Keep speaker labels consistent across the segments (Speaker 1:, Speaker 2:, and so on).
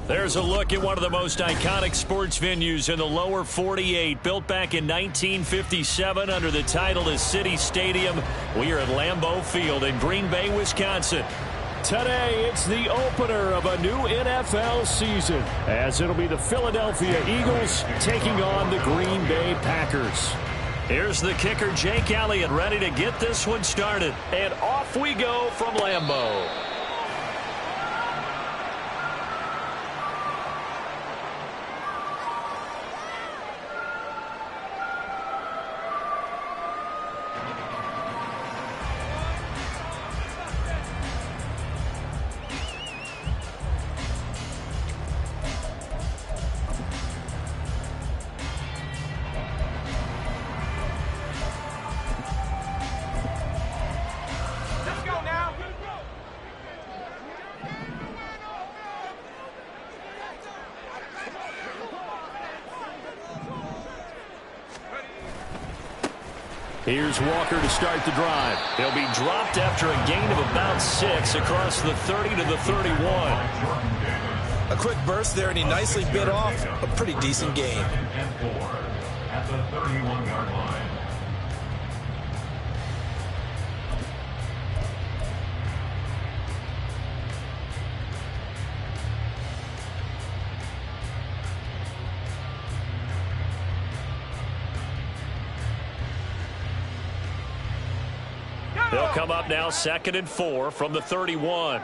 Speaker 1: There's a look at one of the most iconic sports venues in the lower 48. Built back in 1957 under the title of City Stadium. We are at Lambeau Field in Green Bay, Wisconsin.
Speaker 2: Today, it's the opener of a new NFL season, as it'll be the Philadelphia Eagles taking on the Green Bay Packers.
Speaker 1: Here's the kicker, Jake Elliott, ready to get this one started. And off we go from Lambeau. Here's Walker to start the drive. He'll be dropped after a gain of about 6 across the 30 to the 31.
Speaker 3: A quick burst there, and he nicely bit off a pretty decent gain.
Speaker 4: At the 31-yard line.
Speaker 1: They'll come up now 2nd and 4 from the 31.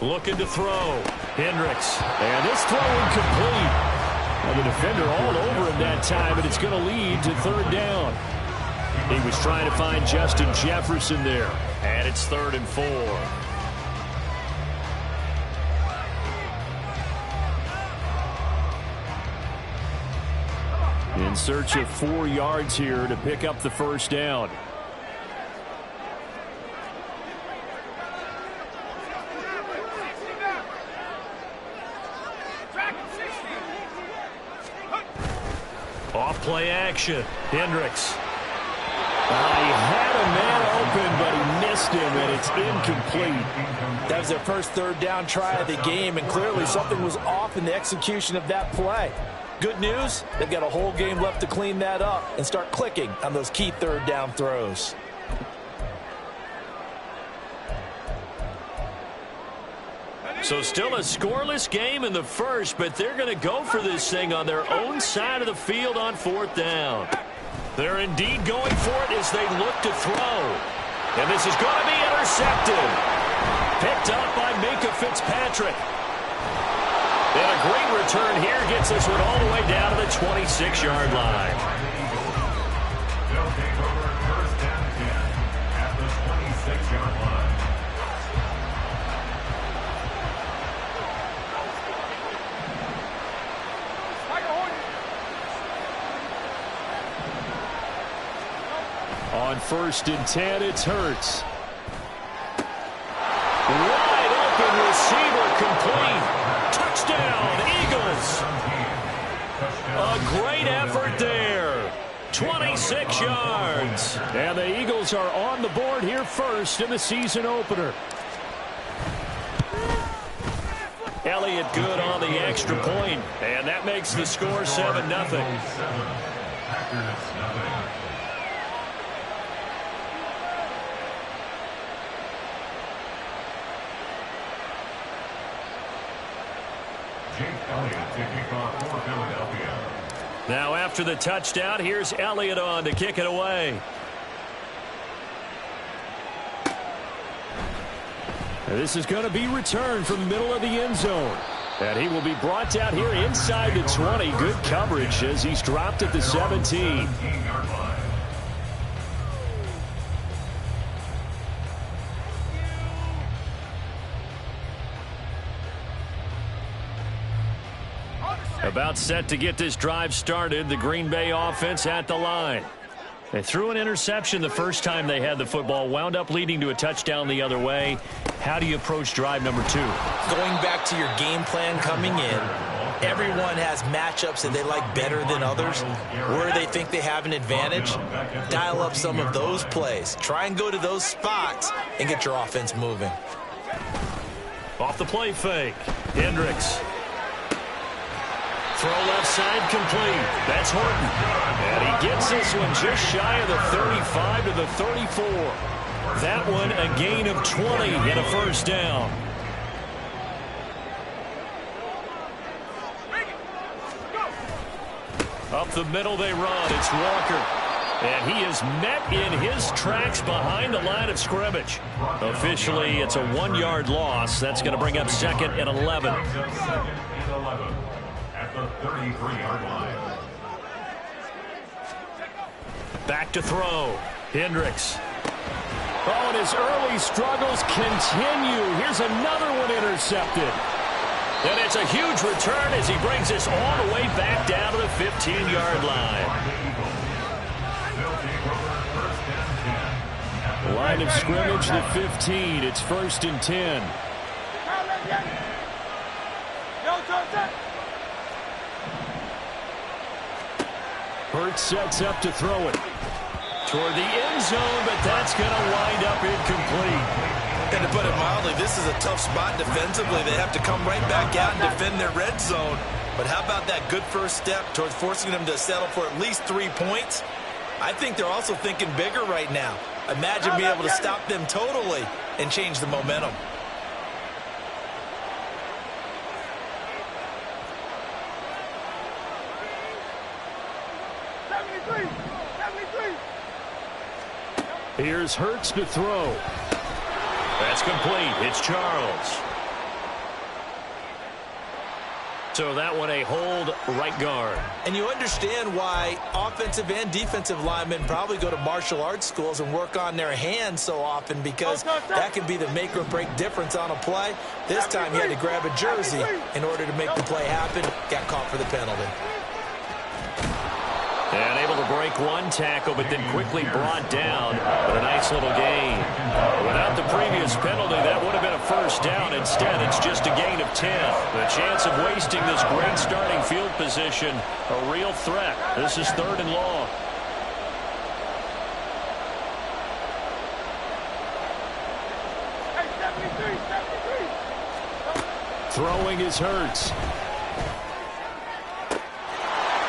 Speaker 1: Looking to throw. Hendricks. And this throw incomplete. And the defender all over him that time, and it's going to lead to 3rd down. He was trying to find Justin Jefferson there. And it's 3rd and 4. In search of 4 yards here to pick up the 1st down. Off play action. Hendricks. He had a man open, but he missed him, and it's incomplete.
Speaker 3: That was their first 3rd down try of the game, and clearly something was off in the execution of that play. Good news, they've got a whole game left to clean that up and start clicking on those key 3rd down throws.
Speaker 1: So still a scoreless game in the first, but they're going to go for this thing on their own side of the field on 4th down. They're indeed going for it as they look to throw. And this is going to be intercepted. Picked up by Minkah Fitzpatrick. And a great return here gets this one all the way down to the 26-yard line.
Speaker 4: They'll take over 1st down again at the 26-yard line.
Speaker 2: On 1st and 10, it's Hurts.
Speaker 1: Wide open receiver complete. Touchdown, Eagles. A great effort there. 26 yards.
Speaker 2: And the Eagles are on the board here first in the season opener.
Speaker 1: Elliott good on the extra point, and that makes the score 7-0.
Speaker 4: Packers nothing. Jake Elliott to kick off for Philadelphia.
Speaker 1: Now after the touchdown, here's Elliott on to kick it away.
Speaker 2: This is going to be returned from the middle of the end zone. And he will be brought down here inside the 20. Good coverage as he's dropped at the 17.
Speaker 4: 17-yard line.
Speaker 1: About set to get this drive started. The Green Bay offense at the line. They threw an interception the first time they had the football, wound up leading to a touchdown the other way. How do you approach drive number 2?
Speaker 3: Going back to your game plan coming in, Everyone has matchups that they like better than others. Where they think they have an advantage, dial up some of those plays. Try and go to those spots and get your offense moving.
Speaker 1: Off the play fake. Hendricks. Throw left side complete. That's Horton. And he gets this one just shy of the 35 to the 34. That one a gain of 20 and a first down. Up the middle they run. It's Walker. And he is met in his tracks behind the line of scrimmage. Officially, it's a 1-yard loss. That's going to bring up 2nd and 11.
Speaker 4: At the 33-yard line.
Speaker 1: Back to throw. Hendricks.
Speaker 2: Oh, and his early struggles continue. Here's another one intercepted.
Speaker 1: And it's a huge return as he brings this all the way back down to the 15-yard line.
Speaker 2: Line of scrimmage, the 15. It's 1st and 10. Hurts sets up to throw it.
Speaker 1: Toward the end zone, but that's going to wind up incomplete.
Speaker 3: And to put it mildly, this is a tough spot defensively. They have to come right back out and defend their red zone. But how about that good first step towards forcing them to settle for at least 3 points? I think they're also thinking bigger right now. Imagine being able to stop them totally and change the momentum.
Speaker 2: Here's Hurts to throw.
Speaker 1: That's complete. It's Charles. So that one a hold right guard.
Speaker 3: And you understand why offensive and defensive linemen probably go to martial arts schools and work on their hands so often, because that can be the make or break difference on a play. This time he had to grab a jersey in order to make the play happen. Got caught for the penalty.
Speaker 1: And able to break one tackle, but then quickly brought down. But a nice little gain. Without the previous penalty, that would have been a first down. Instead, it's just a gain of 10. The chance of wasting this great starting field position, a real threat. This is 3rd and long.
Speaker 2: Throwing is Hurts.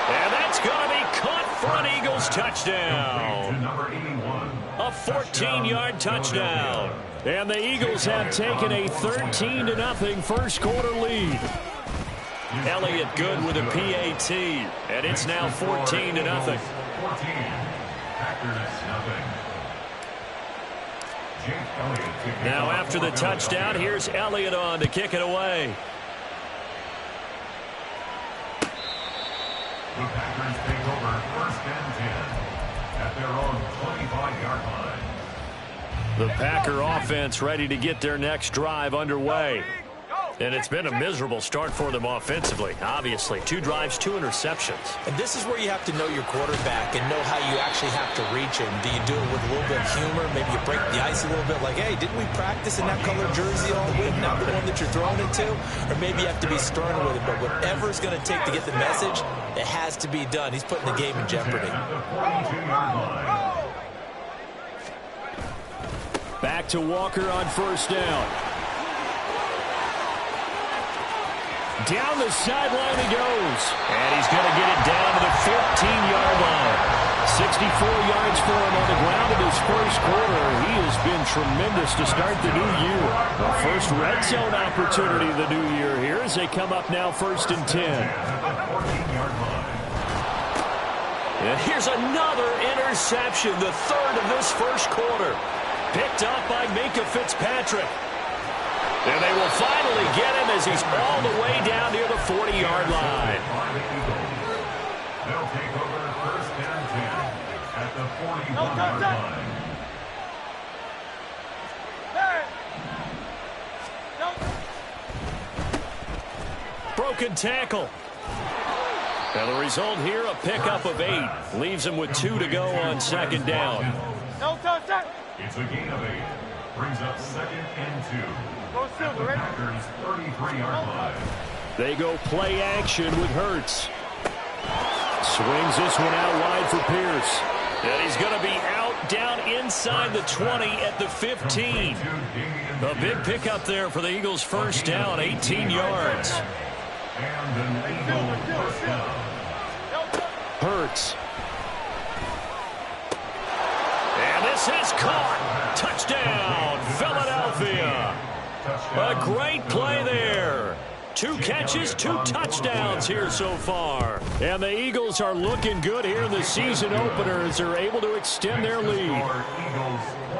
Speaker 1: And that's going to be caught front. Eagles touchdown. A 14-yard touchdown.
Speaker 2: And the Eagles have taken a 13-0 first quarter lead.
Speaker 1: Elliott good with a PAT. And it's now 14-0. Now after the touchdown, here's Elliott on to kick it away.
Speaker 4: The Packers take over 1st and 10 at their own 25-yard line.
Speaker 1: The Packer offense ready to get their next drive underway. And it's been a miserable start for them offensively, obviously. 2 drives, 2 interceptions.
Speaker 3: And this is where you have to know your quarterback and know how you actually have to reach him. Do you do it with a little bit of humor? Maybe you break the ice a little bit, like, hey, didn't we practice in that color jersey all week, not the one that you're throwing into? Or maybe you have to be stern with it. But whatever it's going to take to get the message, it has to be done. He's putting the game in jeopardy.
Speaker 2: Back to Walker on first down. Down the sideline he goes.
Speaker 1: And he's going to get it down to the 15-yard line.
Speaker 2: 64 yards for him on the ground in his first quarter. He has been tremendous to start the new year. The first red zone opportunity of the new year here as they come up now 1st and 10.
Speaker 1: And here's another interception, the 3rd of this first quarter. Picked up by Minkah Fitzpatrick. And they will finally get him as he's all the way down near the 40-yard line.
Speaker 4: They'll take over 1st and 10 at the 41-yard line.
Speaker 1: Broken tackle. Now the result here, a pickup of 8. Leaves him with 2 to go on 2nd down.
Speaker 4: It's a gain of 8. Brings up 2nd and 2. The Packers' 33-yard line.
Speaker 2: They go play action with Hurts. Swings this one out wide for Pierce. And he's going to be out down inside the 20 at the 15. A big pickup there for the Eagles' first down, 18 yards. Hurts. And this is caught. Touchdown, Philadelphia. A great play there. 2 catches, 2 touchdowns here so far. And the Eagles are looking good here in the season opener as they're able to extend their lead.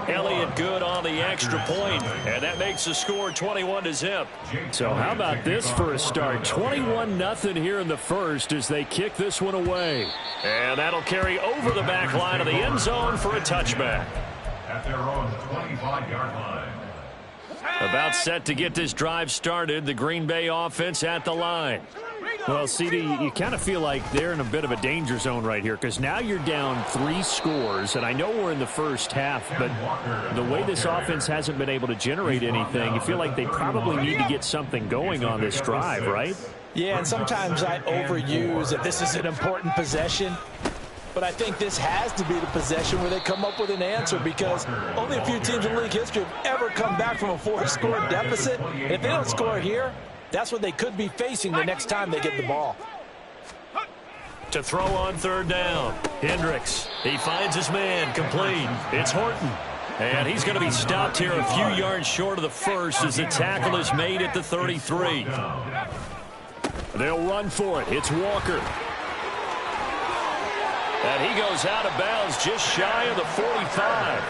Speaker 2: Elliott good on the extra point, and that makes the score 21-0. So how about this for a start? 21-0 here in the first as they kick this one away. And that'll carry over the back line of the end zone for a touchback.
Speaker 4: At their own 25-yard line.
Speaker 1: About set to get this drive started, the Green Bay offense at the line.
Speaker 2: Well, CD, you kind of feel like they're in a bit of a danger zone right here because now you're down 3 scores, and I know we're in the first half, but the way this offense hasn't been able to generate anything, you feel like they probably need to get something going on this drive, right?
Speaker 3: Yeah, and sometimes I overuse that this is an important possession. But I think this has to be the possession where they come up with an answer because only a few teams in league history have ever come back from a 4-score deficit. And if they don't score here, that's what they could be facing the next time they get the ball.
Speaker 1: To throw on 3rd down, Hendricks. He finds his man, complete. It's Horton. And he's going to be stopped here a few yards short of the first as the tackle is made at the 33.
Speaker 2: They'll run for it. It's Walker.
Speaker 1: And he goes out of bounds just shy of the 45.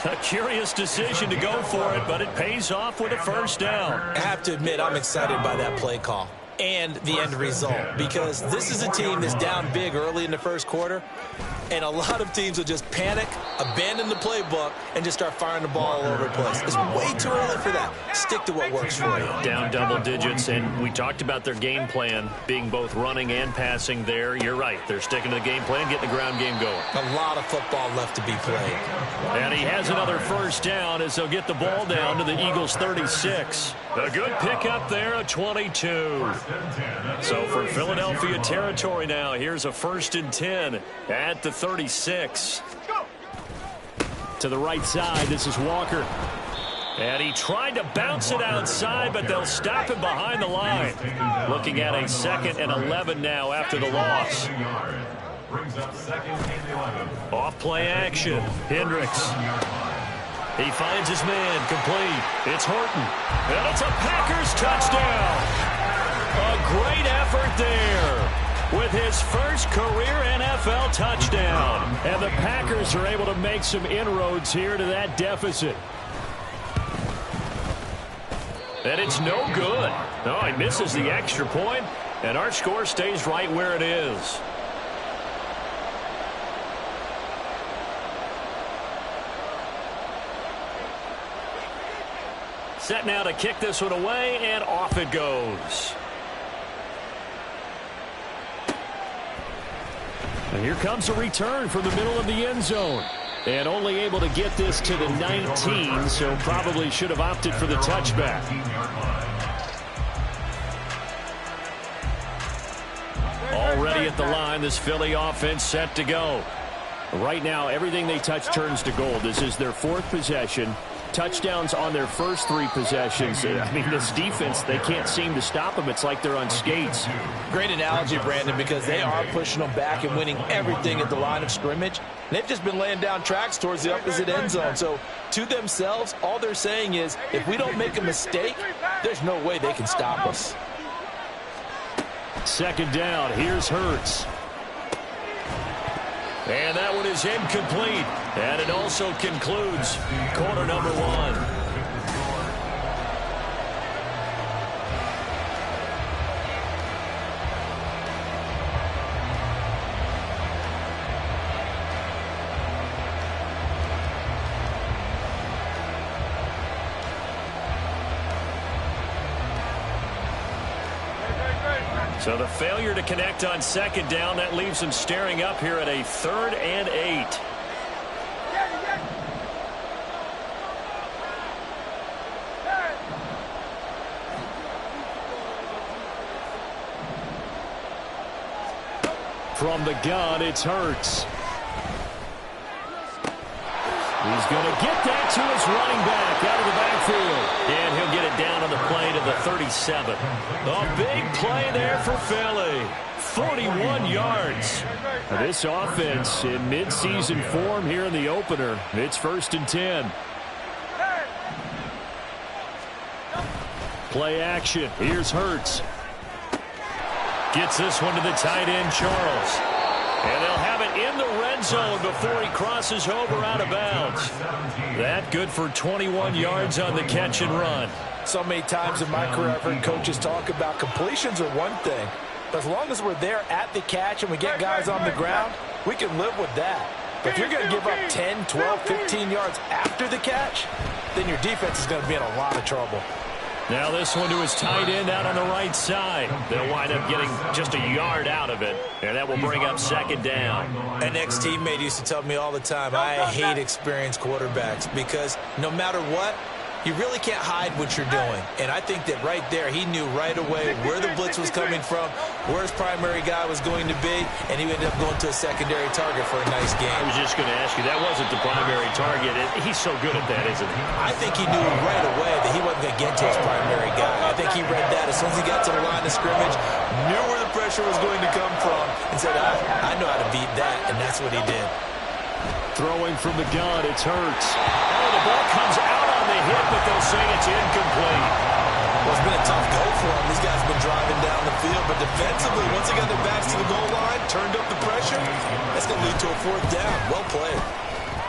Speaker 1: A curious decision to go for it, but it pays off with a first down.
Speaker 3: I have to admit, I'm excited by that play call and the end result because this is a team that's down big early in the first quarter, and a lot of teams will just panic, abandon the playbook, and just start firing the ball all over the place. It's way too early for that. Stick to what works for you.
Speaker 1: Down double digits, and we talked about their game plan being both running and passing there. You're right. They're sticking to the game plan, getting the ground game going.
Speaker 3: A lot of football left to be played.
Speaker 1: And he has another first down as they'll get the ball down to the Eagles' 36. A good pickup there, a 22. So for Philadelphia territory now, here's a 1st and 10 at the 36.
Speaker 2: To the right side, this is Walker.
Speaker 1: And he tried to bounce it outside, but they'll stop him behind the line. Looking at a 2nd and 11 now after the loss. Off play action. Hendricks. He finds his man, complete. It's Horton. And it's a Packers touchdown. A great effort there with his first career NFL touchdown.
Speaker 2: And the Packers are able to make some inroads here to that deficit.
Speaker 1: And it's no good. No, he misses the extra point, and our score stays right where it is. Set now to kick this one away, and off it goes.
Speaker 2: And here comes a return from the middle of the end zone. And only able to get this to the 19, so probably should have opted for the touchback.
Speaker 1: Already at the line, this Philly offense set to go.
Speaker 2: Right now, everything they touch turns to gold. This is their 4th possession. Touchdowns on their first 3 possessions. I mean, this defense, they can't seem to stop them. It's like they're on skates.
Speaker 3: Great analogy, Brandon, because they are pushing them back and winning everything at the line of scrimmage. They've just been laying down tracks towards the opposite end zone. So, to themselves, all they're saying is, if we don't make a mistake, there's no way they can stop us.
Speaker 2: 2nd down. Here's Hurts.
Speaker 1: And that one is incomplete. And it also concludes quarter number 1. So the failure to connect on 2nd down, that leaves them staring up here at a 3rd and 8.
Speaker 2: From the gun, it's Hurts. He's going to get that to his running back out of the backfield.
Speaker 1: And he'll get it down on the play to the 37. A big play there for Philly. 41 yards.
Speaker 2: This offense in midseason form here in the opener. It's 1st and 10. Play action. Here's Hurts.
Speaker 1: Gets this one to the tight end, Charles. And they'll have it in the red zone before he crosses over out of bounds. That good for 21 yards on the catch and run.
Speaker 3: So many times in my career I've heard coaches talk about completions are one thing. But as long as we're there at the catch and we get guys on the ground, we can live with that. But if you're going to give up 10, 12, 15 yards after the catch, then your defense is going to be in a lot of trouble.
Speaker 1: Now this one to his tight end out on the right side. They'll wind up getting just a yard out of it, and that will bring up 2nd down.
Speaker 3: An ex-teammate used to tell me all the time, I hate experienced quarterbacks because no matter what, you really can't hide what you're doing. And I think that right there, he knew right away where the blitz was coming from, where his primary guy was going to be, and he ended up going to a secondary target for a nice game.
Speaker 1: I was just going to ask you, that wasn't the primary target. He's so good at that, isn't he?
Speaker 3: I think he knew right away that he wasn't going to get to his primary guy. I think he read that as soon as he got to the line of scrimmage, knew where the pressure was going to come from, and said, I know how to beat that, and that's what he did.
Speaker 2: Throwing from the gun, it's Hurts.
Speaker 1: Oh, the ball comes out on the hit, but they'll say it's incomplete.
Speaker 3: Well, it's been a tough go for him. These guys have been driving down the field, but defensively, once they got their backs to the goal line, turned up the pressure, that's going to lead to a 4th down. Well played.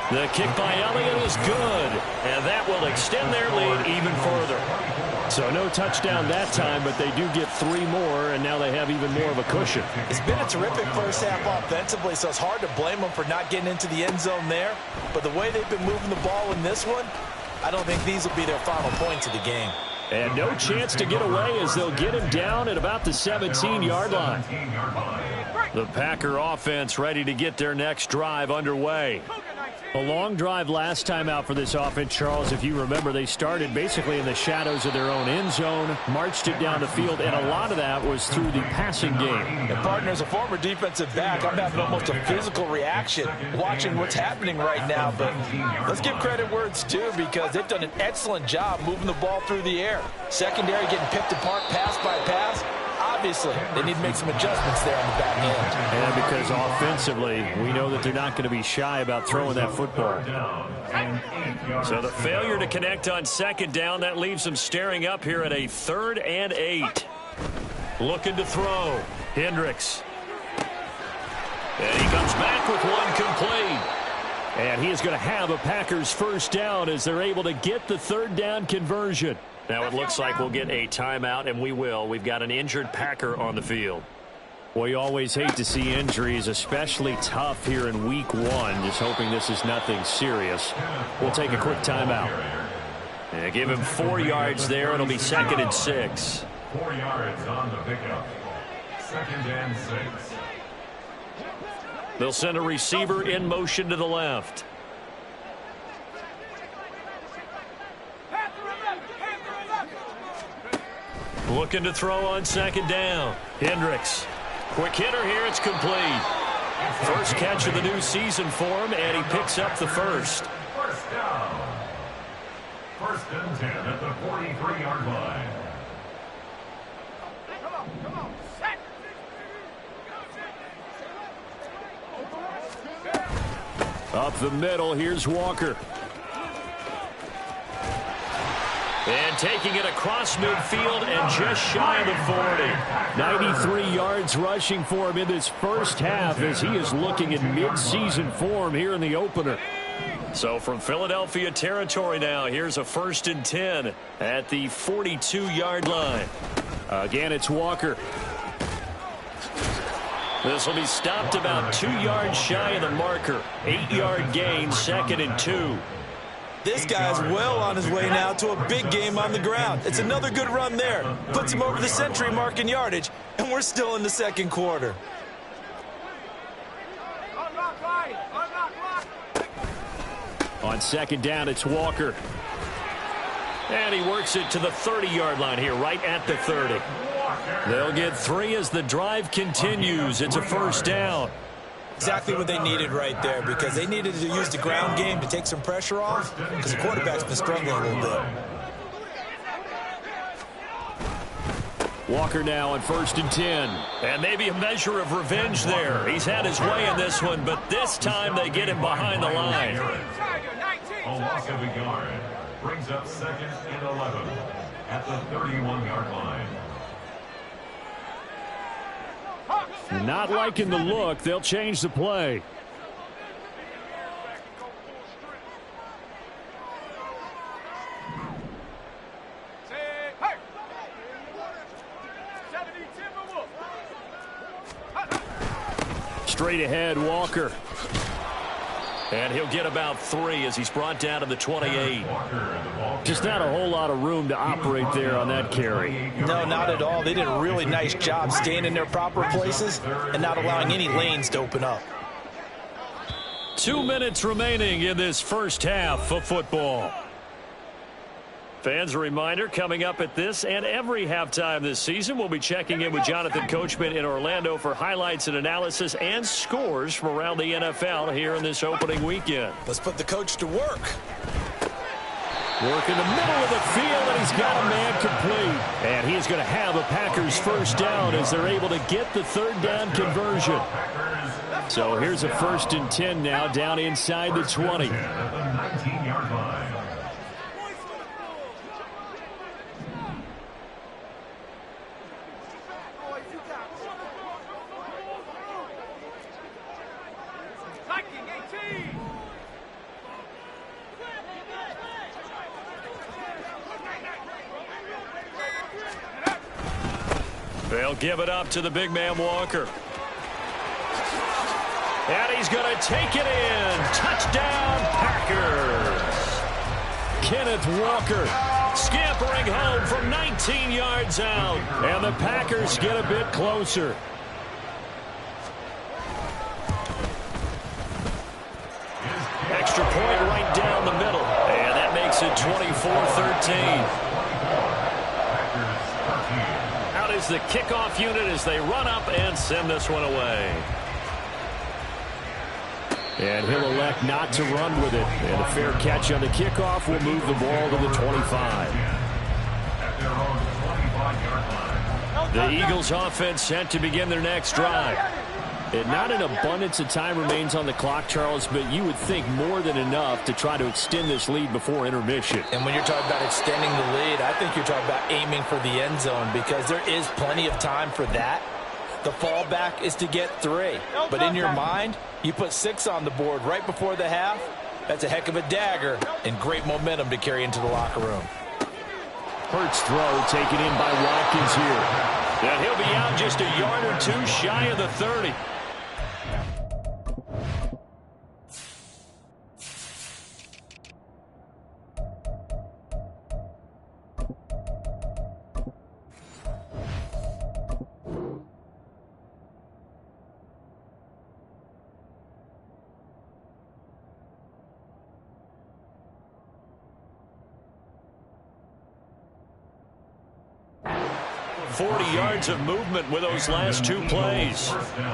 Speaker 1: The kick by Elliott is good, and that will extend their lead even further.
Speaker 2: So no touchdown that time, but they do get 3 more, and now they have even more of a cushion.
Speaker 3: It's been a terrific first half offensively, so it's hard to blame them for not getting into the end zone there. But the way they've been moving the ball in this one, I don't think these will be their final points of the game.
Speaker 2: And no chance to get away as they'll get him down at about the 17-yard line.
Speaker 1: The Packer offense ready to get their next drive underway.
Speaker 2: A long drive last time out for this offense, Charles. If you remember, they started basically in the shadows of their own end zone, marched it down the field, and a lot of that was through the passing game.
Speaker 3: And partner, as a former defensive back, I'm having almost a physical reaction watching what's happening right now. But let's give credit where it's due because they've done an excellent job moving the ball through the air. Secondary getting picked apart pass by pass. Obviously, they need to make some adjustments there on the back end.
Speaker 2: And because offensively, we know that they're not going to be shy about throwing that football.
Speaker 1: So the failure to connect on 2nd down, that leaves them staring up here at a 3rd and 8. Looking to throw. Hendricks. And he comes back with one complete.
Speaker 2: And he is going to have a Packers 1st down as they're able to get the 3rd down conversion.
Speaker 1: Now it looks like we'll get a timeout, and we will. We've got an injured Packer on the field.
Speaker 2: Well, you always hate to see injuries, especially tough here in week 1. Just hoping this is nothing serious. We'll take a quick timeout.
Speaker 1: And give him 4 yards there. It'll be 2nd and 6.
Speaker 4: 4 yards on the pickup. 2nd and 6.
Speaker 1: They'll send a receiver in motion to the left. Looking to throw on 2nd down. Hendricks. Quick hitter here. It's complete. First catch of the new season for him, and he picks up the 1st.
Speaker 4: 1st down. 1st and 10 at the 43-yard line. Come on.
Speaker 2: Up the middle, here's Walker.
Speaker 1: And taking it across midfield and just shy of the 40.
Speaker 2: 93 yards rushing for him in this first half as he is looking in midseason form here in the opener.
Speaker 1: So from Philadelphia territory now, here's a 1st and 10 at the 42-yard line.
Speaker 2: Again, it's Walker.
Speaker 1: This will be stopped about 2 yards shy of the marker. 8-yard gain, 2nd and 2.
Speaker 3: This guy's well on his way now to a big game on the ground. It's another good run there. Puts him over the century mark in yardage, and we're still in the 2nd quarter.
Speaker 2: On 2nd down, it's Walker.
Speaker 1: And he works it to the 30-yard line here, right at the 30. They'll get 3 as the drive continues. It's a first down.
Speaker 3: Exactly what they needed right there, because they needed to use the ground game to take some pressure off, because the quarterback's been struggling a little bit.
Speaker 2: Walker now on 1st and 10.
Speaker 1: And maybe a measure of revenge there. He's had his way in this one, but this time they get him behind the line.
Speaker 4: A loss of a yard. Brings up 2nd and 11 at the 31-yard line.
Speaker 2: Not liking the look. They'll change the play. Straight ahead, Walker.
Speaker 1: And he'll get about 3 as he's brought down to the 28.
Speaker 2: Just not a whole lot of room to operate there on that carry.
Speaker 3: No, not at all. They did a really nice job staying in their proper places and not allowing any lanes to open up.
Speaker 1: 2 minutes remaining in this first half of football. Fans, a reminder, coming up at this and every halftime this season, we'll be checking in with Jonathan Coachman in Orlando for highlights and analysis and scores from around the NFL here in this opening weekend.
Speaker 3: Let's put the coach to work.
Speaker 2: Work in the middle of the field, and he's got a man complete. And he's going to have a Packers first down as they're able to get the 3rd down conversion. So here's a 1st and 10 now down inside the 20.
Speaker 4: At the 19-yard line.
Speaker 1: They'll give it up to the big man Walker. And he's going to take it in. Touchdown, Packers.
Speaker 2: Kenneth Walker
Speaker 1: Scampering home from 19 yards out.
Speaker 2: And the Packers get a bit closer.
Speaker 1: Extra point right down the middle. And that makes it 24-13. Out is the kickoff unit as they run up and send this one away.
Speaker 2: And he'll elect not to run with it. And a fair catch on the kickoff will move the ball to the 25.
Speaker 1: The Eagles offense set to begin their next drive.
Speaker 2: And not an abundance of time remains on the clock, Charles, but you would think more than enough to try to extend this lead before intermission.
Speaker 3: And when you're talking about extending the lead, I think you're talking about aiming for the end zone, because there is plenty of time for that. The fallback is to get 3. But in your mind, you put 6 on the board right before the half. That's a heck of a dagger and great momentum to carry into the locker room.
Speaker 2: Hurts throw taken in by Watkins here.
Speaker 1: And he'll be out just a yard or 2 shy of the 30. Yards of movement with those last 2 plays.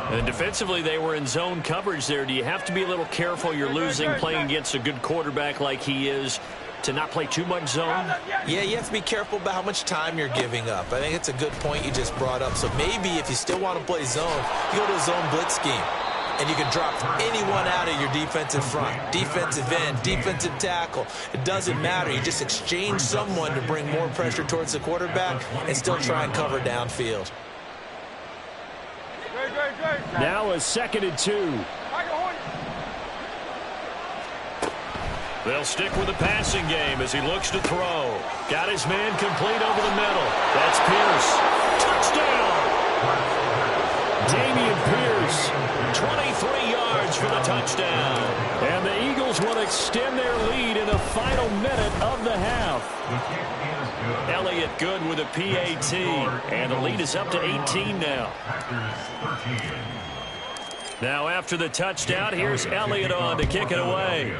Speaker 1: And defensively, they were in zone coverage there. Do you have to be a little careful? You're losing playing against a good quarterback like he is to not play too much zone?
Speaker 3: Yeah, you have to be careful about how much time you're giving up. I think it's a good point you just brought up. So maybe if you still want to play zone, you go to a zone blitz scheme. And you can drop anyone out of your defensive front, defensive end, defensive tackle. It doesn't matter. You just exchange someone to bring more pressure towards the quarterback and still try and cover downfield.
Speaker 2: Now a 2nd and 2.
Speaker 1: They'll stick with the passing game as he looks to throw. Got his man complete over the middle. That's Pierce. Touchdown!
Speaker 2: Damian Pierce.
Speaker 1: 23 yards for the touchdown.
Speaker 2: And the Eagles will extend their lead in the final minute of the half.
Speaker 1: Elliott good with a PAT. And the lead is up to 18 now. Now after the touchdown, here's Elliott on to kick it away.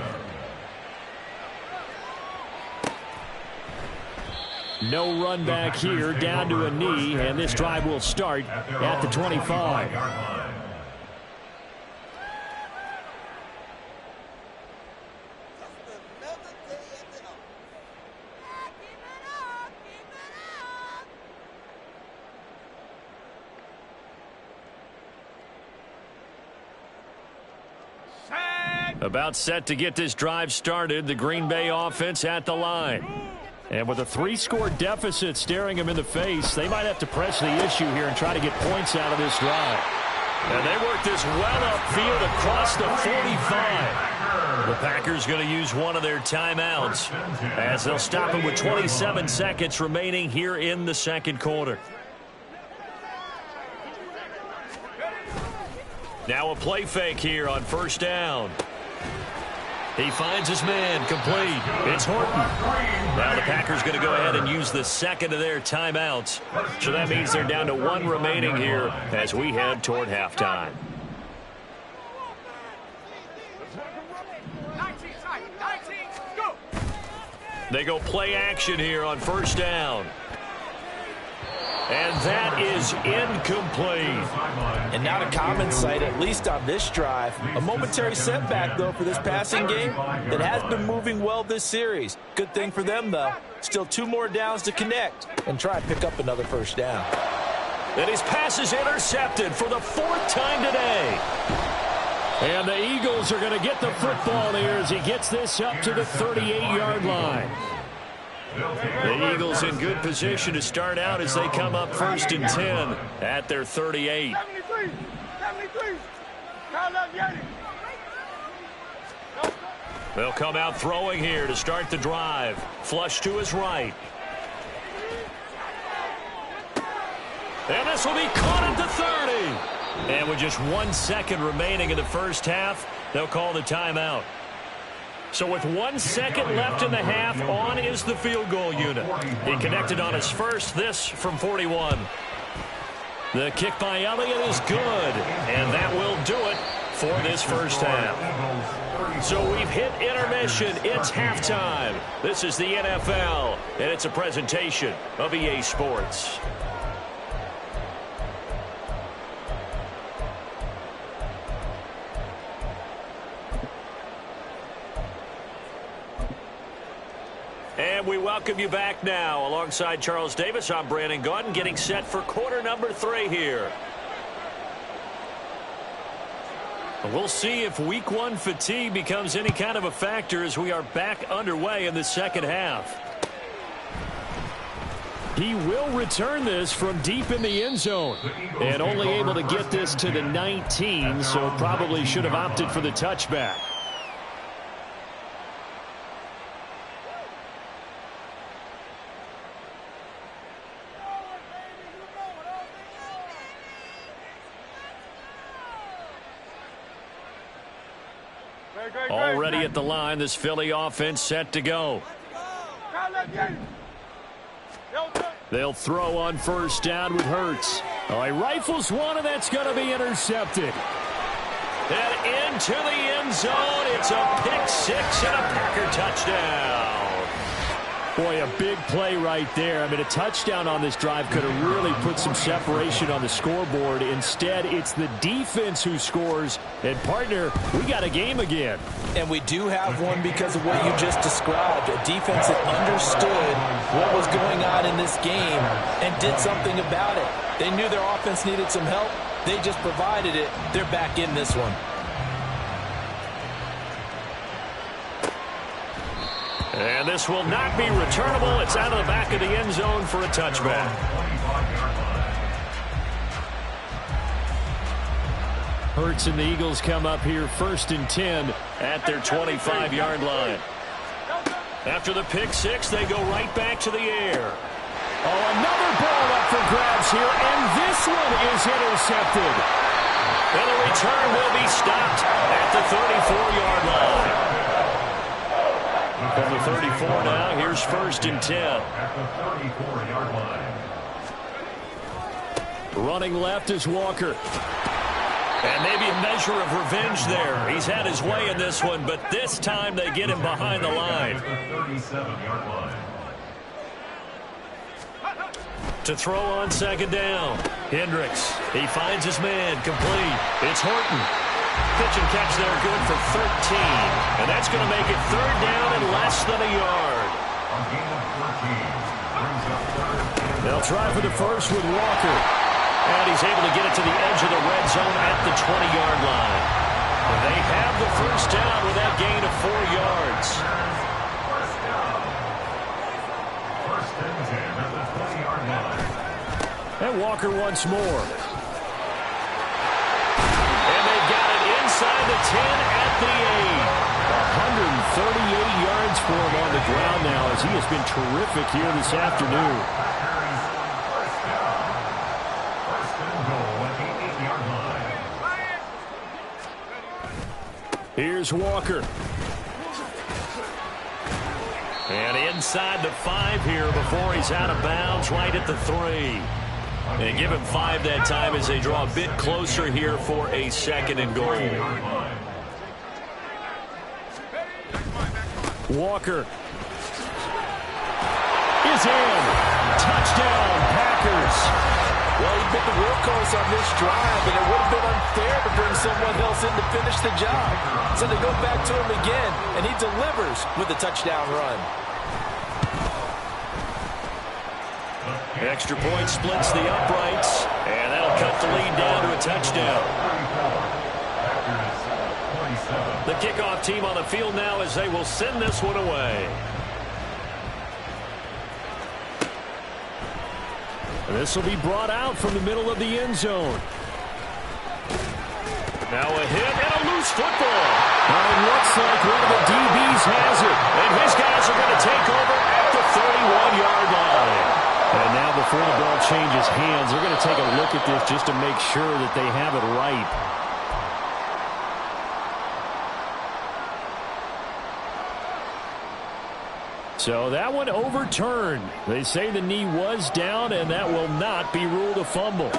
Speaker 2: No run back here, down to a knee, and this drive will start at the 25. About set to get this drive started, the Green Bay offense at the line. And with a 3-score deficit staring them in the face, they might have to press the issue here and try to get points out of this drive.
Speaker 1: And they work this well upfield across the 45. The Packers going to use one of their timeouts as they'll stop it with 27 seconds remaining here in the second quarter. Now a play fake here on first down. He finds his man, complete. It's Horton. Now the Packers going to go ahead and use the second of their timeouts. So that means they're down to one remaining here as we head toward halftime. They go play action here on first down. And that is incomplete.
Speaker 3: And not a common sight, at least on this drive. A momentary setback, though, for this passing game that has been moving well this series. Good thing for them, though. Still 2 more downs to connect and try and pick up another first down.
Speaker 1: And his pass is intercepted for the 4th time today.
Speaker 2: And the Eagles are going to get the football here as he gets this up to the 38-yard line.
Speaker 1: The Eagles in good position to start out as they come up 1st and 10 at their 38.
Speaker 5: 73.
Speaker 1: They'll come out throwing here to start the drive. Flush to his right. And this will be caught at the 30. And with just 1 second remaining in the first half, they'll call the timeout. So with 1 second left in the half, on is the field goal unit. He connected on his first, this from 41. The kick by Elliott is good, and that will do it for this first half. So we've hit intermission. It's halftime. This is the NFL, and it's a presentation of EA Sports. And we welcome you back now. Alongside Charles Davis, I'm Brandon Gaudin, getting set for quarter number 3 here. We'll see if week 1 fatigue becomes any kind of a factor as we are back underway in the second half.
Speaker 2: He will return this from deep in the end zone. And only able to get this to the 19, so probably should have opted for the touchback.
Speaker 1: Already at the line, this Philly offense set to go.
Speaker 2: They'll throw on first down with Hurts. Oh, he rifles one, and that's going to be intercepted.
Speaker 1: And into the end zone, it's a pick 6 and a Packer touchdown.
Speaker 2: Boy, a big play right there. I mean, a touchdown on this drive could have really put some separation on the scoreboard. Instead, it's the defense who scores. And, partner, we got a game again.
Speaker 3: And we do have one because of what you just described. A defense that understood what was going on in this game and did something about it. They knew their offense needed some help. They just provided it. They're back in this one.
Speaker 1: And this will not be returnable. It's out of the back of the end zone for a touchback.
Speaker 2: Hurts and the Eagles come up here 1st and 10
Speaker 1: at their 25-yard line. After the pick 6, they go right back to the air.
Speaker 2: Oh, another ball up for grabs here, and this one is intercepted.
Speaker 1: And the return will be stopped at the 34-yard line. From the 34 now, here's 1st and 10.
Speaker 4: At the 34-yard line.
Speaker 2: Running left is Walker.
Speaker 1: And maybe a measure of revenge there. He's had his way in this one, but this time they get him behind the line.
Speaker 4: At the 37-yard line.
Speaker 1: To throw on second down. Hendricks. He finds his man. Complete. It's Horton. Pitch and catch there, good for 13. And that's going to make it third down and less than a yard.
Speaker 2: They'll try for the first with Walker.
Speaker 1: And he's able to get it to the edge of the red zone at the 20-yard line. And they have the first down with that gain of 4 yards.
Speaker 4: First and 10 at the 20-yard line.
Speaker 2: And Walker once more.
Speaker 1: And they've got it inside the 10 at the 8.
Speaker 2: 138 yards for him on the ground now as he has been terrific here this afternoon.
Speaker 4: First and goal at the 8-yard line.
Speaker 2: Here's Walker.
Speaker 1: And inside the 5 here before he's out of bounds, right at the 3. And give him 5 that time as they draw a bit closer here for a second and goal.
Speaker 2: Walker is in. Touchdown, Packers.
Speaker 3: Well, he bit the workhorse on this drive, and it would have been unfair to bring someone else in to finish the job. So they go back to him again, and he delivers with a touchdown run.
Speaker 1: Extra point splits the uprights, and that'll cut the lead down to a touchdown. The kickoff team on the field now as they will send this one away.
Speaker 2: This will be brought out from the middle of the end zone.
Speaker 1: Now a hit and a loose football.
Speaker 2: Now it looks like one of the DBs has it.
Speaker 1: And his guys are going to take over at the 31-yard line.
Speaker 2: And now before the ball changes hands, they're going to take a look at this just to make sure that they have it right. So that one overturned. They say the knee was down, and that will not be ruled a fumble.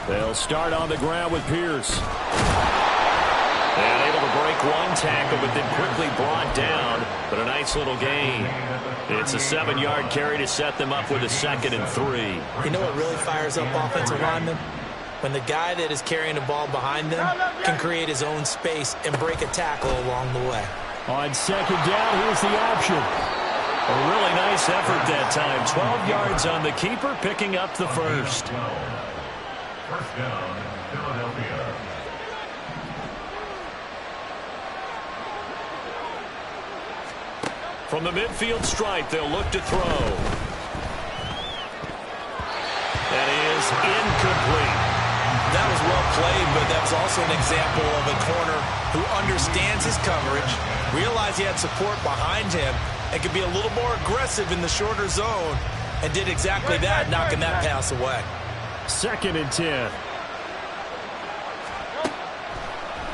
Speaker 2: They'll start on the ground with Pierce.
Speaker 1: And able to break one tackle, but then quickly brought down. But a nice little gain. It's a 7-yard carry to set them up with a 2nd and 3.
Speaker 3: You know what really fires up offensive linemen? When the guy that is carrying the ball behind them can create his own space and break a tackle along the way.
Speaker 2: On second down, here's the option.
Speaker 1: A really nice effort that time. 12 yards on the keeper, picking up the first.
Speaker 4: First down, Philadelphia.
Speaker 1: From the midfield stripe, they'll look to throw. That is incomplete.
Speaker 3: That was well played, but that's also an example of a corner who understands his coverage, realized he had support behind him, and could be a little more aggressive in the shorter zone, and did exactly that, knocking that pass away.
Speaker 2: 2nd and 10.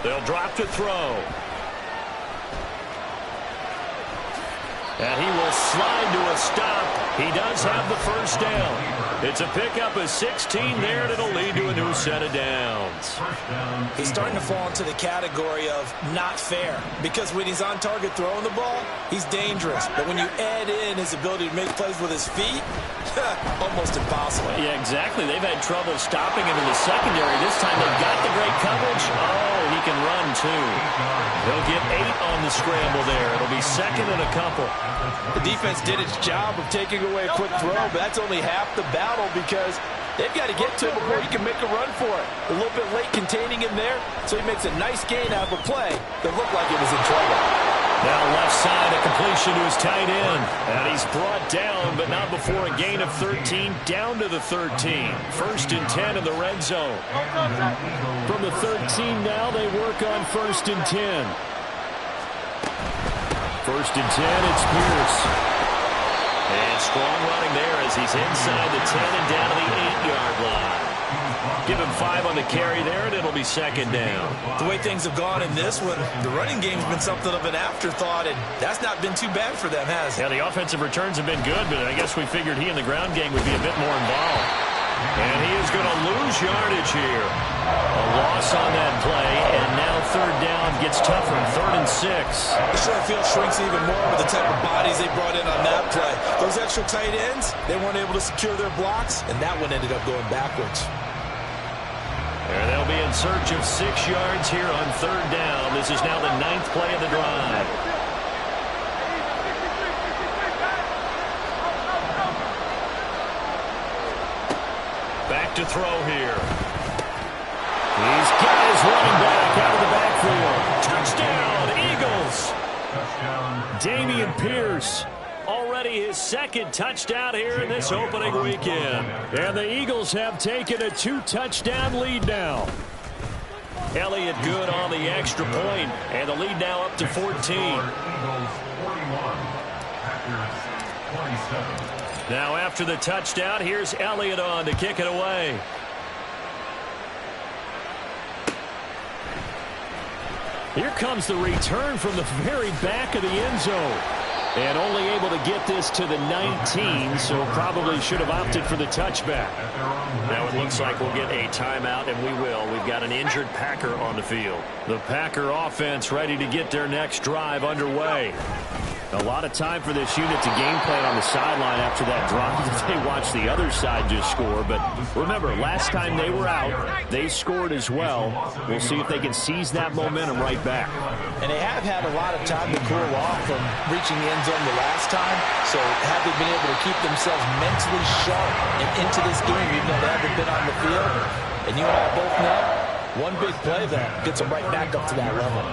Speaker 1: They'll drop to throw. And he will slide to a stop. He does have the first down. It's a pickup of 16 there, and it'll lead to a new set of downs.
Speaker 3: He's starting to fall into the category of not fair, because when he's on target throwing the ball, he's dangerous. But when you add in his ability to make plays with his feet, almost impossible.
Speaker 1: Yeah, exactly. They've had trouble stopping him in the secondary. This time they've got the great coverage. Oh, he can run, too. They'll get 8 on the scramble there. It'll be 2nd and a couple.
Speaker 3: The defense did its job of taking away a quick throw, but that's only half the battle because they've got to get to him before he can make a run for it. A little bit late containing him there, so he makes a nice gain out of a play that looked like it was in trouble.
Speaker 1: Now left side, a completion to his tight end. And he's brought down, but not before a gain of 13, down to the 13. 1st and 10 in the red zone.
Speaker 2: From the 13 now, they work on 1st and 10. 1st and 10, it's Pierce.
Speaker 1: And strong running there as he's inside the 10 and down to the 8-yard line. Give him 5 on the carry there, and it'll be 2nd down.
Speaker 3: The way things have gone in this one, the running game's been something of an afterthought, and that's not been too bad for them, has it?
Speaker 1: Yeah, the offensive returns have been good, but I guess we figured he and the ground game would be a bit more involved. And he is going to lose yardage here. A loss on that play, and now third down gets tougher. 3rd and 6.
Speaker 3: The short field shrinks even more with the type of bodies they brought in on that play. Those extra tight ends, they weren't able to secure their blocks, and that one ended up going backwards.
Speaker 1: And they'll be in search of 6 yards here on 3rd down. This is now the 9th play of the drive. Back to throw here. He's got his running back out of the backfield. Touchdown, Eagles. Dameon Pierce. Already his 2nd touchdown here in this opening weekend.
Speaker 2: And the Eagles have taken a 2-touchdown lead now.
Speaker 1: Elliott good on the extra point, and the lead now up to 14. Now after the touchdown, here's Elliott on to kick it away.
Speaker 2: Here comes the return from the very back of the end zone. And only able to get this to the 19, so probably should have opted for the touchback.
Speaker 1: Now it looks like we'll get a timeout, and we will. We've got an injured Packer on the field. The Packer offense ready to get their next drive underway.
Speaker 2: A lot of time for this unit to game plan on the sideline after that drive that they watched the other side just score. But remember, last time they were out, they scored as well. We'll see if they can seize that momentum right back.
Speaker 3: And they have had a lot of time to cool off from reaching the end zone the last time. So have they been able to keep themselves mentally sharp and into this game, even though they haven't been on the field? And you and I both know, one big play that gets them right back up to that level.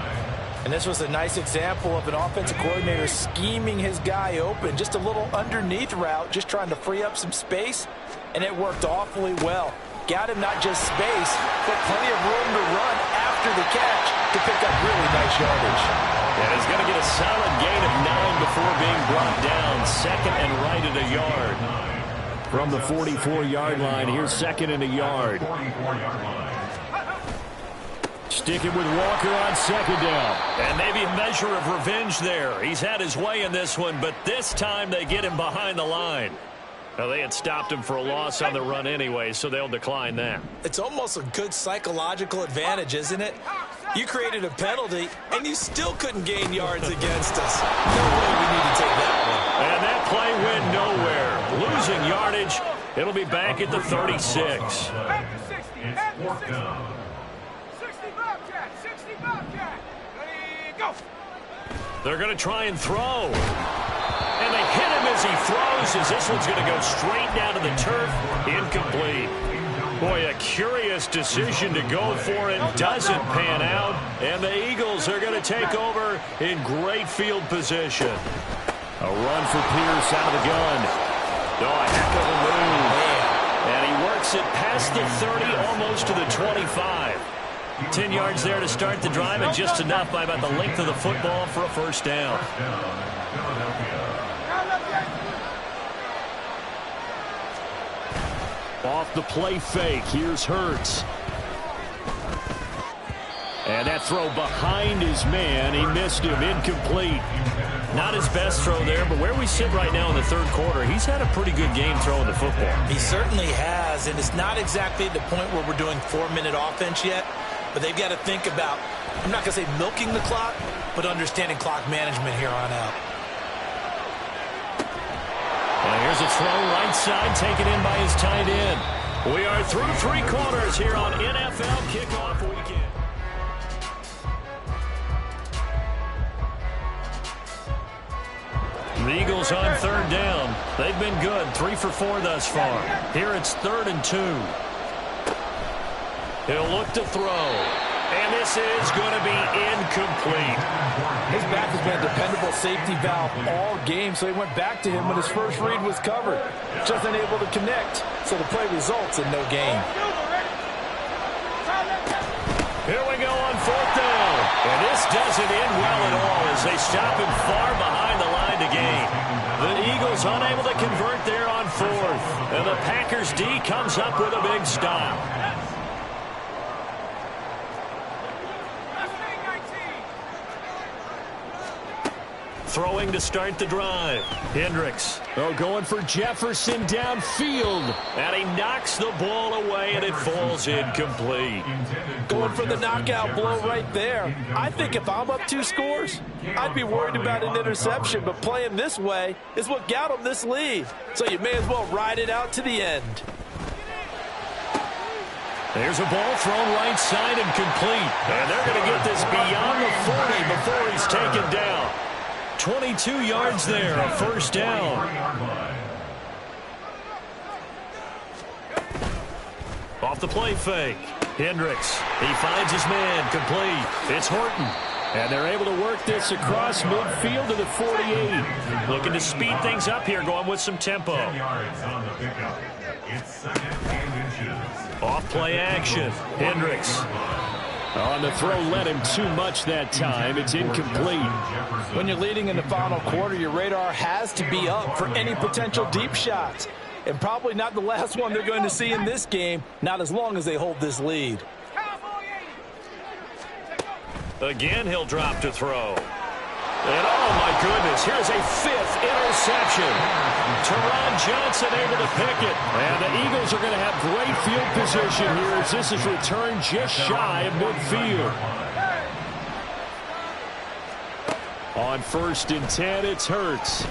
Speaker 3: And this was a nice example of an offensive coordinator scheming his guy open. Just a little underneath route, just trying to free up some space, and it worked awfully well. Got him not just space, but plenty of room to run after the catch to pick up really nice yardage.
Speaker 1: And he's going to get a solid gain of 9 before being brought down. 2nd and right at a yard.
Speaker 2: From the 44-yard line, here's 2nd and a yard. Sticking with Walker on 2nd down.
Speaker 1: And maybe a measure of revenge there. He's had his way in this one, but this time they get him behind the line. Now, they had stopped him for a loss on the run anyway, so they'll decline that.
Speaker 3: It's almost a good psychological advantage, isn't it? You created a penalty, and you still couldn't gain yards against us. No way we need to take that one.
Speaker 1: And that play went nowhere. Losing yardage. It'll be back at the 36.
Speaker 5: It's 4th down. 65 Jack. Ready, go.
Speaker 1: They're going to try and throw. And they hit him as he throws, as this one's going to go straight down to the turf. Incomplete. Boy, a curious decision to go for it. Doesn't pan out. And the Eagles are going to take over in great field position.
Speaker 2: A run for Pierce out of the gun.
Speaker 1: Oh, a heck of a move. And he works it past the 30, almost to the 25. 10 yards there to start the drive, and just enough by about the length of the football for a 1st down.
Speaker 2: Off the play fake, here's Hurts. And that throw behind his man, he missed him, incomplete.
Speaker 1: Not his best throw there, but where we sit right now in the 3rd quarter, he's had a pretty good game throwing the football.
Speaker 3: He certainly has, and it's not exactly the point where we're doing 4-minute offense yet, but they've got to think about, I'm not going to say milking the clock, but understanding clock management here on out.
Speaker 1: And here's a throw right side, taken in by his tight end. We are through 3 quarters here on NFL Kickoff Weekend. The Eagles on 3rd down. They've been good, 3 for 4 thus far. Here it's 3rd and 2. He'll look to throw. And this is going to be incomplete.
Speaker 3: His back has been a dependable safety valve all game, so he went back to him when his first read was covered. Just unable to connect, so the play results in no gain.
Speaker 1: Here we go on 4th down. And this doesn't end well at all as they stop him far behind the line to gain. The Eagles unable to convert there on 4th. And the Packers D comes up with a big stop. throwing to start the drive. Hendricks.
Speaker 2: Oh, going for Jefferson downfield.
Speaker 1: And he knocks the ball away, and it falls incomplete.
Speaker 3: Going for the knockout blow right there. I think if I'm up 2 scores, I'd be worried about an interception, but playing this way is what got him this lead. So you may as well ride it out to the end.
Speaker 1: There's a ball thrown right side and complete. And they're going to get this beyond the 40 before he's taken down. 22 yards there, a first down. Off the play fake. Hendricks. He finds his man. Complete. It's Horton.
Speaker 2: And they're able to work this across midfield to the 48.
Speaker 1: Looking to speed things up here, going with some tempo.
Speaker 4: 10 yards on the pickup. It's 2nd and inches.
Speaker 1: Off play action. Hendricks.
Speaker 2: On the throw, led him too much that time. It's incomplete.
Speaker 3: When you're leading in the final quarter, your radar has to be up for any potential deep shots. And probably not the last one they're going to see in this game, not as long as they hold this lead.
Speaker 1: Again, he'll drop to throw. And oh my goodness, here's a 5th interception. Teron Johnson able to pick it.
Speaker 2: And the Eagles are going to have great field position here as this is returned just shy of midfield. On 1st and 10, it's Hurts.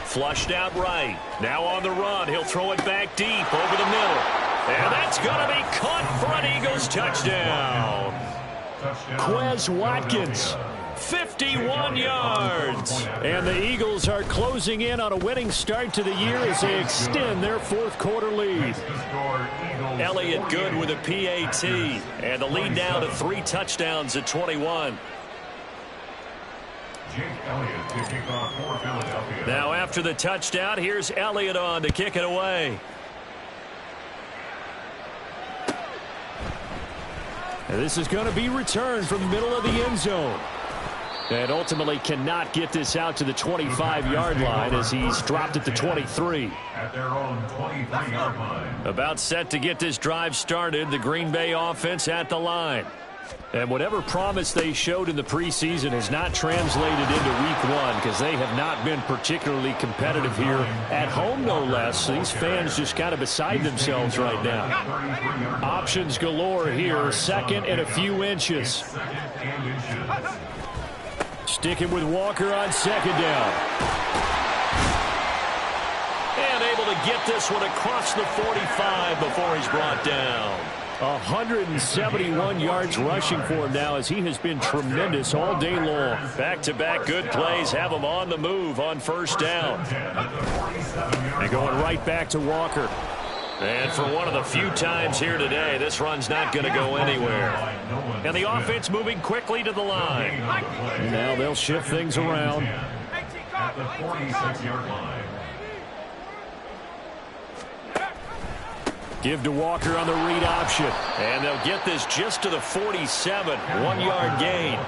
Speaker 1: Flushed out right. Now on the run. He'll throw it back deep over the middle. And that's going to be caught for an Eagles touchdown.
Speaker 2: Quez Watkins.
Speaker 1: 51 yards.
Speaker 2: And the Eagles are closing in on a winning start to the year as they extend their 4th quarter lead.
Speaker 1: Elliott good with a PAT. And the lead now to 3 touchdowns at 21. Now after the touchdown, here's Elliott on to kick it away.
Speaker 2: And this is going to be returned from the middle of the end zone. And ultimately cannot get this out to the 25-yard line as he's dropped at the 23.
Speaker 4: At their own 23-yard line.
Speaker 1: About set to get this drive started, the Green Bay offense at the line.
Speaker 2: And whatever promise they showed in the preseason has not translated into week 1 because they have not been particularly competitive here at home, no less. These fans just kind of beside themselves right now. Options galore here, 2nd and a few inches. Sticking with Walker on 2nd down.
Speaker 1: And able to get this one across the 45 before he's brought down.
Speaker 2: 171 yards rushing for him now as he has been tremendous all day long.
Speaker 1: Back-to-back good plays have him on the move on 1st down.
Speaker 2: And going right back to Walker.
Speaker 1: And for one of the few times here today, this run's not going to go anywhere. And the offense moving quickly to the line.
Speaker 2: Now they'll shift things around.
Speaker 4: At the 46-yard line.
Speaker 2: Give to Walker on the read option.
Speaker 1: And they'll get this just to the 47. 1-yard gain.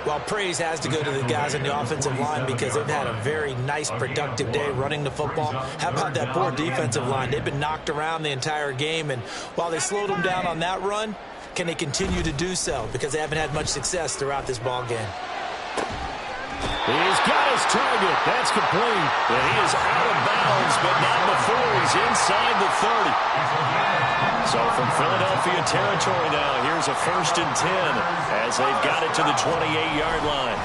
Speaker 3: Well, praise has to go to the guys on the offensive line because they've had a very nice, productive day running the football. How about that poor defensive line? They've been knocked around the entire game, and while they slowed them down on that run, can they continue to do so? Because they haven't had much success throughout this ball game.
Speaker 2: He's got his target. That's complete.
Speaker 1: And he is out of bounds, but not before he's inside the 30. So from Philadelphia territory now, here's a 1st and 10 as they've got it to the 28-yard line.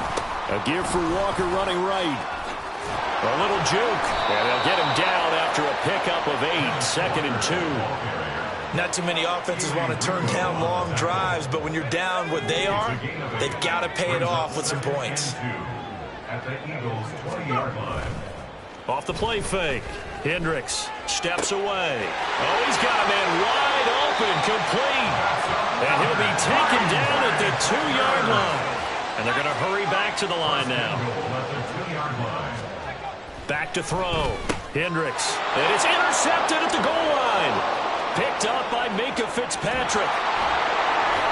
Speaker 2: A give for Walker running right.
Speaker 1: A little juke, and they'll get him down after a pickup of 8, 2nd and 2.
Speaker 3: Not too many offenses want to turn down long drives, but when you're down what they are, they've got to pay it off with some points.
Speaker 4: At the Eagles' 20-yard line.
Speaker 1: Off the play fake. Hendricks steps away. Oh, he's got a man wide open, complete. And he'll be taken down at the 2-yard line. And they're going to hurry back to the line now. Back to throw. Hendricks. And it's intercepted at the goal line. Picked up by Minka Fitzpatrick.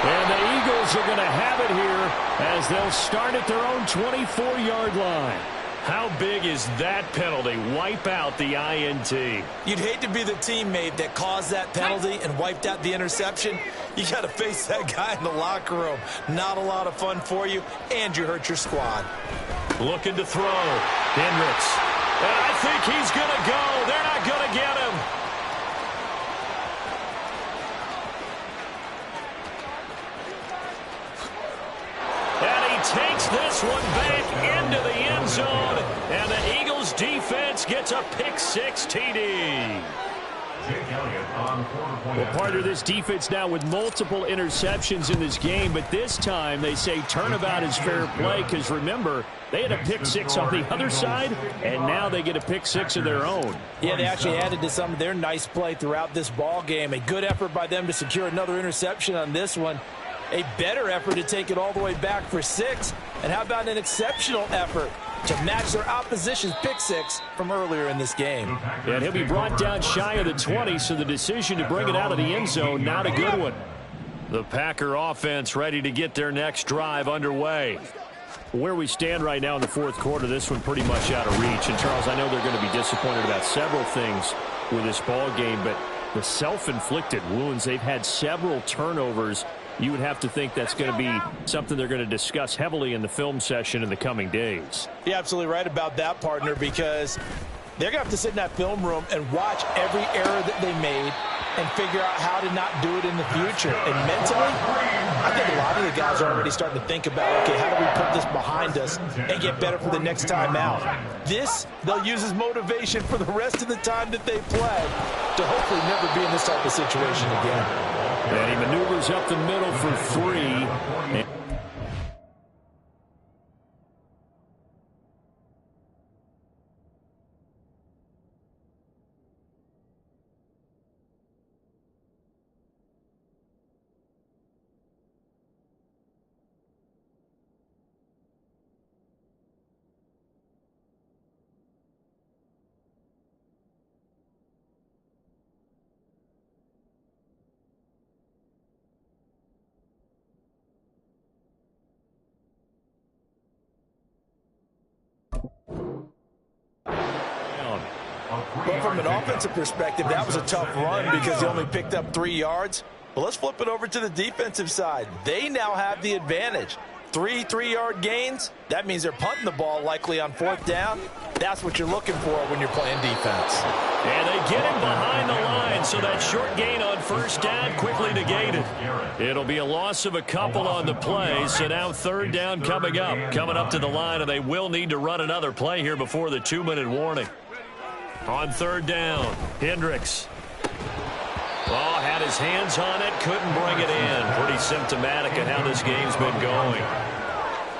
Speaker 2: And the Eagles are going to have it here as they'll start at their own 24-yard line.
Speaker 1: How big is that penalty? Wipe out the INT.
Speaker 3: You'd hate to be the teammate that caused that penalty and wiped out the interception. You got to face that guy in the locker room. Not a lot of fun for you, and you hurt your squad.
Speaker 1: Looking to throw. Hendricks. And I think he's going to go. They're not going to get him. And he takes this one back into the end zone. And the Eagles defense gets a pick-6 TD.
Speaker 2: Well, part of this defense now with multiple interceptions in this game, but this time they say turnabout is fair play because, remember, they had a pick-6 on the other side, and now they get a pick-6 of their own.
Speaker 3: Yeah, they actually added to some of their nice play throughout this ball game. A good effort by them to secure another interception on this one. A better effort to take it all the way back for 6. And how about an exceptional effort to match their opposition's pick-6 from earlier in this game.
Speaker 2: And he'll be brought down shy of the 20, so the decision to bring it out of the end zone, not a good one.
Speaker 1: The Packer offense ready to get their next drive underway.
Speaker 2: Where we stand right now in the fourth quarter, this one pretty much out of reach. And, Charles, I know they're going to be disappointed about several things with this ball game, but the self-inflicted wounds, they've had several turnovers. You would have to think that's going to be something they're going to discuss heavily in the film session in the coming days.
Speaker 3: You're absolutely right about that, partner, because they're going to have to sit in that film room and watch every error that they made and figure out how to not do it in the future. And mentally, I think a lot of the guys are already starting to think about, okay, how do we put this behind us and get better for the next time out? This, they'll use as motivation for the rest of the time that they play to hopefully never be in this type of situation again.
Speaker 2: And he maneuvers up the middle for 3.
Speaker 3: But from an offensive perspective, that was a tough run because he only picked up 3 yards. But let's flip it over to the defensive side. They now have the advantage. 3 3-yard gains. That means they're punting the ball likely on 4th down. That's what you're looking for when you're playing defense.
Speaker 1: And they get him behind the line, so that short gain on 1st down quickly negated. It'll be a loss of a couple on the play, so now 3rd down coming up to the line, and they will need to run another play here before the 2-minute warning. On 3rd down, Hendricks. Oh, had his hands on it, couldn't bring it in. Pretty symptomatic of how this game's been going.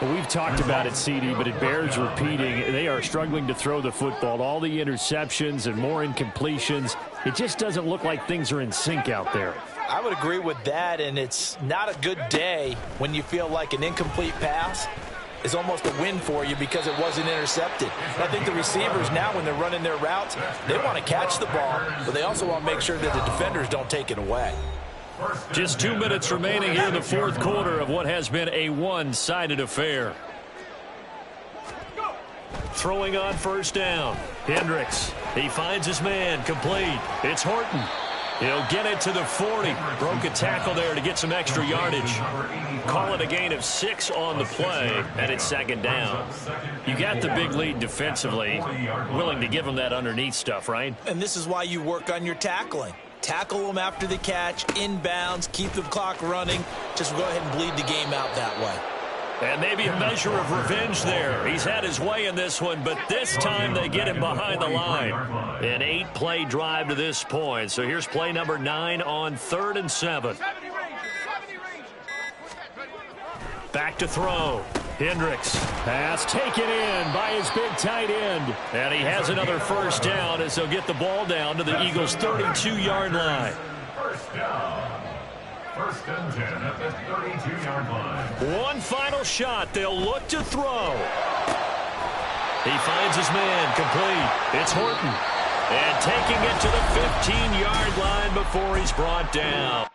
Speaker 2: Well, we've talked about it, CD, but it bears repeating. They are struggling to throw the football. All the interceptions and more incompletions. It just doesn't look like things are in sync out there.
Speaker 3: I would agree with that, and it's not a good day when you feel like an incomplete pass is almost a win for you because it wasn't intercepted. I think the receivers now, when they're running their routes, they want to catch the ball, but they also want to make sure that the defenders don't take it away.
Speaker 1: Just 2 minutes remaining here in the fourth quarter of what has been a one-sided affair. Throwing on 1st down. Hendricks. He finds his man. Complete. It's Horton. He'll get it to the 40. Broke a tackle there to get some extra yardage. Call it a gain of 6 on the play, and it's 2nd down. You got the big lead defensively. Willing to give them that underneath stuff, right?
Speaker 3: And this is why you work on your tackling. Tackle them after the catch, inbounds, keep the clock running. Just go ahead and bleed the game out that way.
Speaker 1: And maybe a measure of revenge there. He's had his way in this one, but this time they get him behind the line. An 8-play drive to this point. So here's play number 9 on 3rd and 7. Back to throw. Hendricks.
Speaker 2: Pass taken in by his big tight end.
Speaker 1: And he has another 1st down as they'll get the ball down to the Eagles' 32-yard line.
Speaker 4: 1st down. 1st and 10 at the 32-yard line.
Speaker 1: One final shot. They'll look to throw. He finds his man. Complete. It's Horton. And taking it to the 15-yard line before he's brought down.